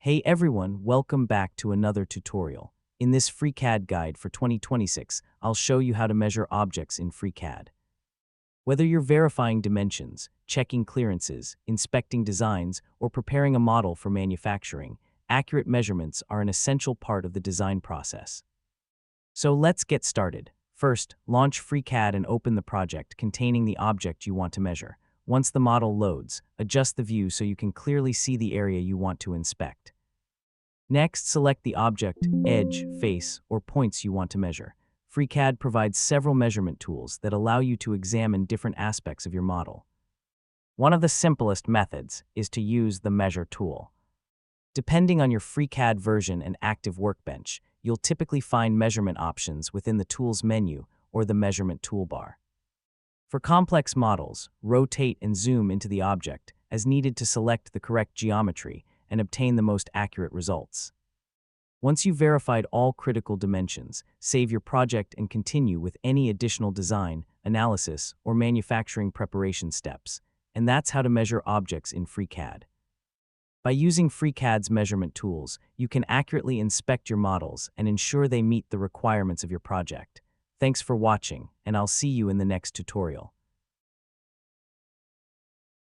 Hey everyone, welcome back to another tutorial. In this FreeCAD guide for 2026, I'll show you how to measure objects in FreeCAD. Whether you're verifying dimensions, checking clearances, inspecting designs, or preparing a model for manufacturing, accurate measurements are an essential part of the design process. So let's get started. First, launch FreeCAD and open the project containing the object you want to measure. Once the model loads, adjust the view so you can clearly see the area you want to inspect. Next, select the object, edge, face, or points you want to measure. FreeCAD provides several measurement tools that allow you to examine different aspects of your model. One of the simplest methods is to use the Measure tool. Depending on your FreeCAD version and active Workbench, you'll typically find measurement options within the Tools menu or the Measurement toolbar. For complex models, rotate and zoom into the object as needed to select the correct geometry and obtain the most accurate results. Once you've verified all critical dimensions, save your project and continue with any additional design, analysis, or manufacturing preparation steps. And that's how to measure objects in FreeCAD. By using FreeCAD's measurement tools, you can accurately inspect your models and ensure they meet the requirements of your project. Thanks for watching, and I'll see you in the next tutorial.